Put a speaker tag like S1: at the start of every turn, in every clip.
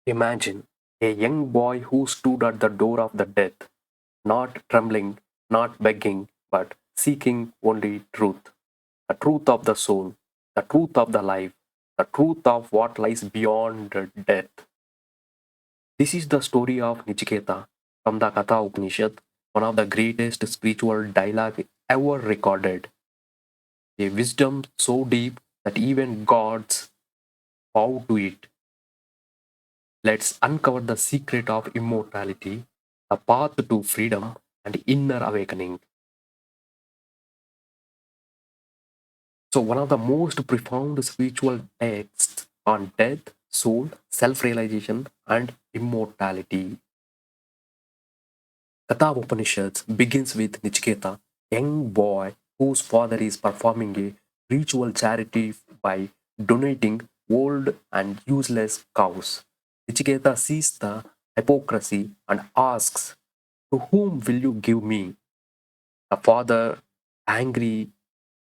S1: Imagine a young boy who stood at the door of the death, not trembling, not begging, but seeking only truth. The truth of the soul, the truth of the life, the truth of what lies beyond death. This is the story of Nichiketa from the Katha Upanishad, one of the greatest spiritual dialogue ever recorded. A wisdom so deep that even gods bow to it. Let's uncover the secret of immortality, the path to freedom and inner awakening. So, one of the most profound spiritual texts on death, soul, self realization, and immortality. Katha Upanishad begins with Nichiketa, young boy whose father is performing a ritual charity by donating old and useless cows. Nichiketa sees the hypocrisy and asks, "To whom will you give me?" The father, angry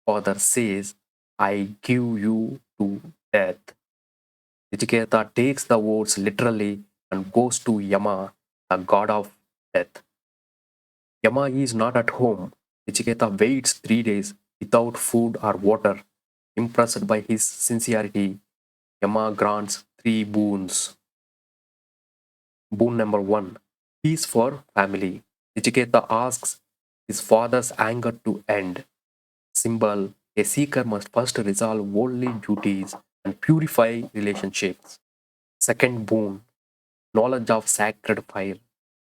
S1: father, says, "I give you to death." Nichiketa takes the words literally and goes to Yama, the god of death. Yama is not at home. Nichiketa waits 3 days without food or water. Impressed by his sincerity, Yama grants three boons. Boon number one, peace for family. Nichiketa asks his father's anger to end. Symbol, a seeker must first resolve worldly duties and purify relationships. Second boon, knowledge of sacred fire.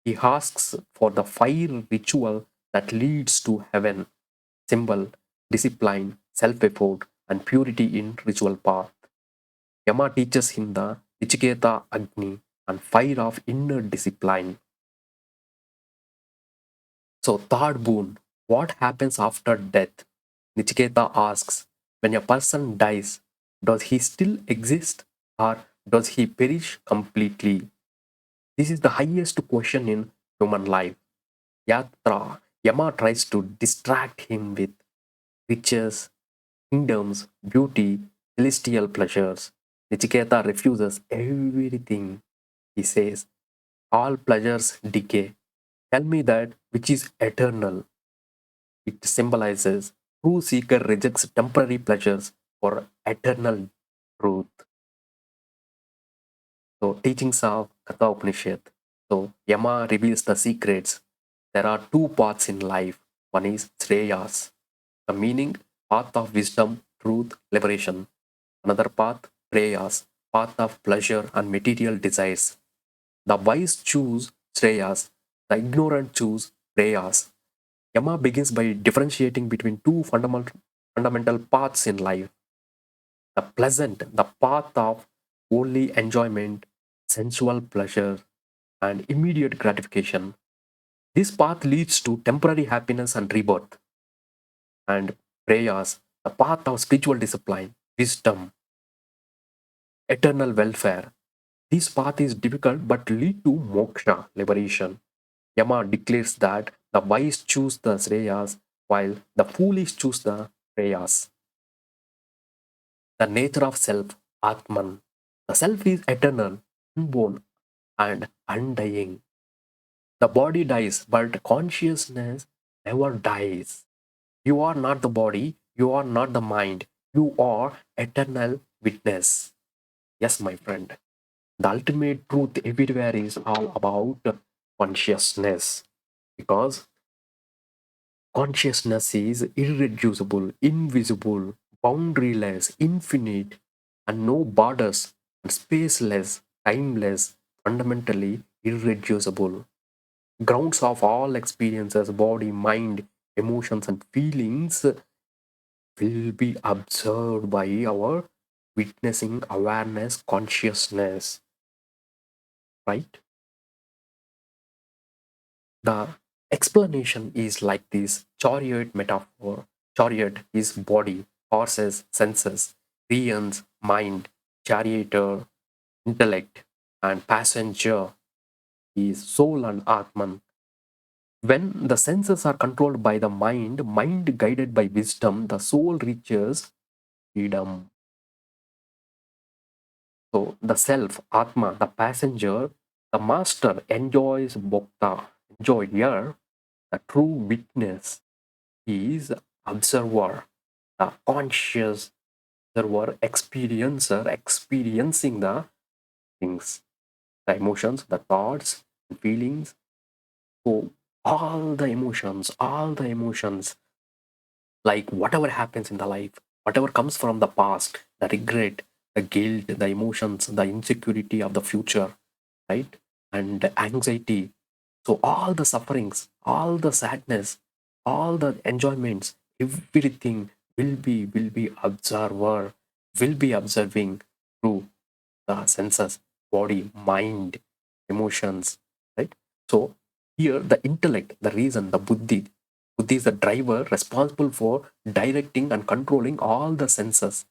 S1: He asks for the fire ritual that leads to heaven. Symbol, discipline, self effort, and purity in ritual path. Yama teaches him the Ichiketa Agni and fire of inner discipline. So, third boon, what happens after death? Nichiketa asks, when a person dies, does he still exist or does he perish completely? This is the highest question in human life. Yama tries to distract him with riches, kingdoms, beauty, celestial pleasures. Nichiketa refuses everything. He says, all pleasures decay. Tell me that which is eternal. It symbolizes true seeker rejects temporary pleasures for eternal truth. So, teachings of Katha Upanishad. So, Yama reveals the secrets. There are two paths in life. One is Shreyas, the meaning, path of wisdom, truth, liberation. Another path, Preyas, path of pleasure and material desires. The wise choose Shreyas, the ignorant choose Preyas. Yama begins by differentiating between two fundamental paths in life. The pleasant, the path of only enjoyment, sensual pleasure, and immediate gratification. This path leads to temporary happiness and rebirth. And Preyas, the path of spiritual discipline, wisdom, eternal welfare. This path is difficult but lead to moksha, liberation. Yama declares that the wise choose the Shreyas while the foolish choose the Preyas. The nature of self, Ātman. The self is eternal, unborn, and undying. The body dies, but consciousness never dies. You are not the body, you are not the mind, you are eternal witness. Yes, my friend. The ultimate truth everywhere is all about consciousness because consciousness is irreducible, invisible, boundaryless, infinite, and no borders, and spaceless, timeless, fundamentally irreducible. Grounds of all experiences, body, mind, emotions, and feelings will be observed by our witnessing awareness, consciousness, right? The explanation is like this chariot metaphor. Chariot is body, horses, senses, reins, mind, charioteer, intellect, and passenger is soul and Atman. When the senses are controlled by the mind, mind guided by wisdom, the soul reaches freedom. So the self, Atma, the passenger, the master enjoys bhokta, enjoy here. The true witness is observer, the conscious observer, experiencer, experiencing the things, the emotions, the thoughts, the feelings. So all the emotions, like whatever happens in the life, whatever comes from the past, the regret, the guilt, the emotions, the insecurity of the future, right? And the anxiety. So all the sufferings, all the sadness, all the enjoyments, everything will be observer, will be observing through the senses, body, mind, emotions, right? So here the intellect, the reason, the buddhi. Buddhi is the driver responsible for directing and controlling all the senses.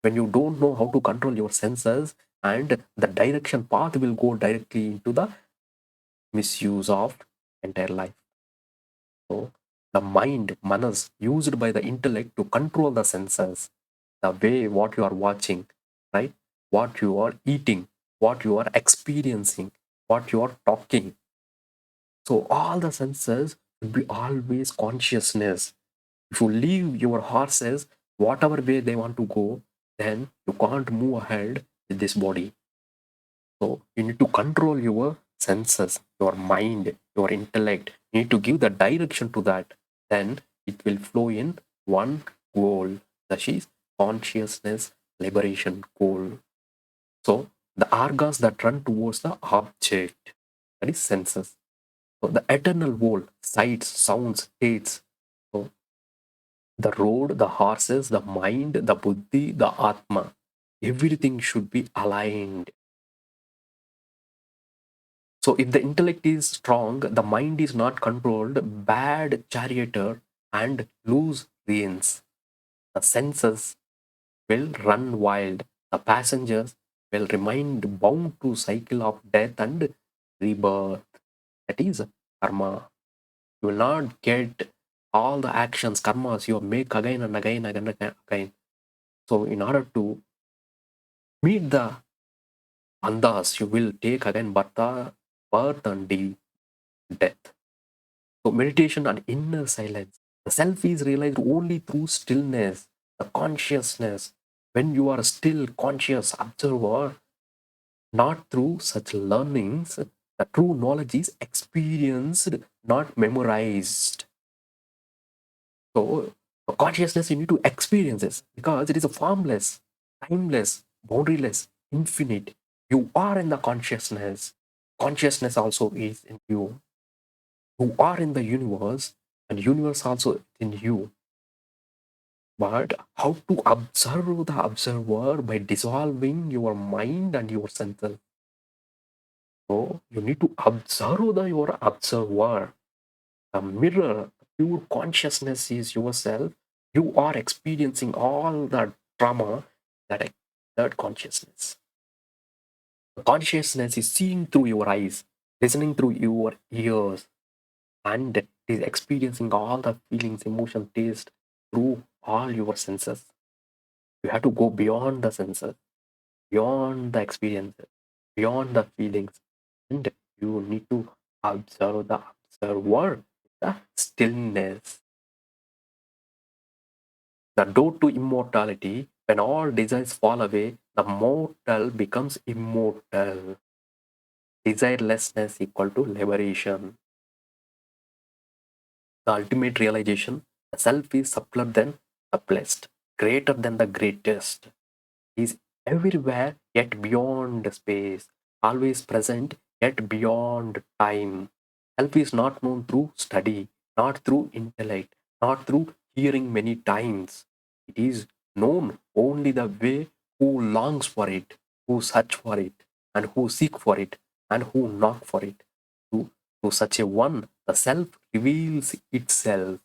S1: When you don't know how to control your senses, and the direction path will go directly into the misuse of entire life. So the mind, manas, used by the intellect to control the senses, the way what you are watching, right? What you are eating, what you are experiencing, what you are talking. So all the senses will be always consciousness. If you leave your horses whatever way they want to go, then you can't move ahead with this body. So you need to control your senses, your mind, your intellect. You need to give the direction to that. Then it will flow in one goal. That is consciousness liberation goal. So the organs that run towards the object, that is senses. So the eternal world, sights, sounds, tastes. So the road, the horses, the mind, the buddhi, the atma. Everything should be aligned. So if the intellect is strong, the mind is not controlled, bad charioteer and loose reins. The senses will run wild. The passengers will remain bound to cycle of death and rebirth. That is karma. You will not get all the actions, karmas you make again and again and again. So in order to meet the andas, you will take again birth and death. So meditation and inner silence. The self is realized only through stillness, the consciousness. When you are still conscious observer, not through such learnings, the true knowledge is experienced, not memorized. So consciousness you need to experience this because it is a formless, timeless, boundaryless, infinite. You are in the consciousness. Consciousness also is in you. You are in the universe, and universe also in you. But how to observe the observer by dissolving your mind and your senses. So you need to observe your observer. The mirror, pure consciousness is yourself. You are experiencing all the trauma that consciousness. The consciousness is seeing through your eyes, listening through your ears, and it is experiencing all the feelings, emotion, taste through all your senses. You have to go beyond the senses, beyond the experiences, beyond the feelings, and you need to observe the observer, the stillness. The door to immortality, when all desires fall away, the mortal becomes immortal. Desirelessness equal to liberation. The ultimate realization, the self is subtler than subtlest, greater than the greatest. Is everywhere yet beyond space, always present yet beyond time. Self is not known through study, not through intellect, not through hearing many times. It is known only the way who longs for it, who search for it, and who seek for it, and who knock for it. To, to such a one, the self reveals itself.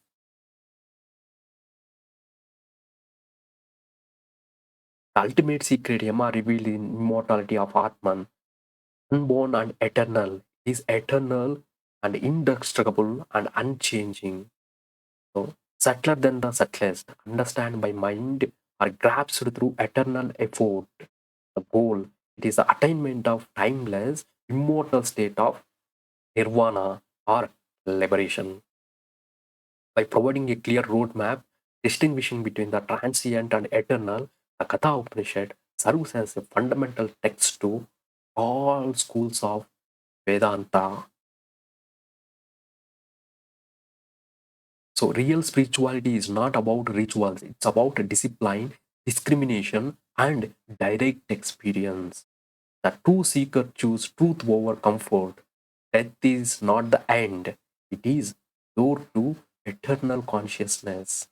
S1: The ultimate secret Yama revealed in immortality of Ātman, unborn and eternal, is eternal and indestructible and unchanging. So, subtler than the subtlest, understand by mind, or grasped through eternal effort. The goal It is the attainment of timeless, immortal state of nirvana or liberation. By providing a clear roadmap distinguishing between the transient and eternal, the Katha Upanishad serves as a fundamental text to all schools of Vedanta. So, real spirituality is not about rituals, it's about discipline, discrimination, and direct experience. The true seeker chooses truth over comfort. Death is not the end, it is door to eternal consciousness.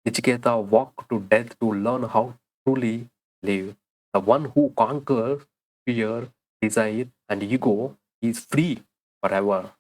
S1: Nichiketa walked to death to learn how to truly live. The one who conquers fear, desire, and ego is free forever.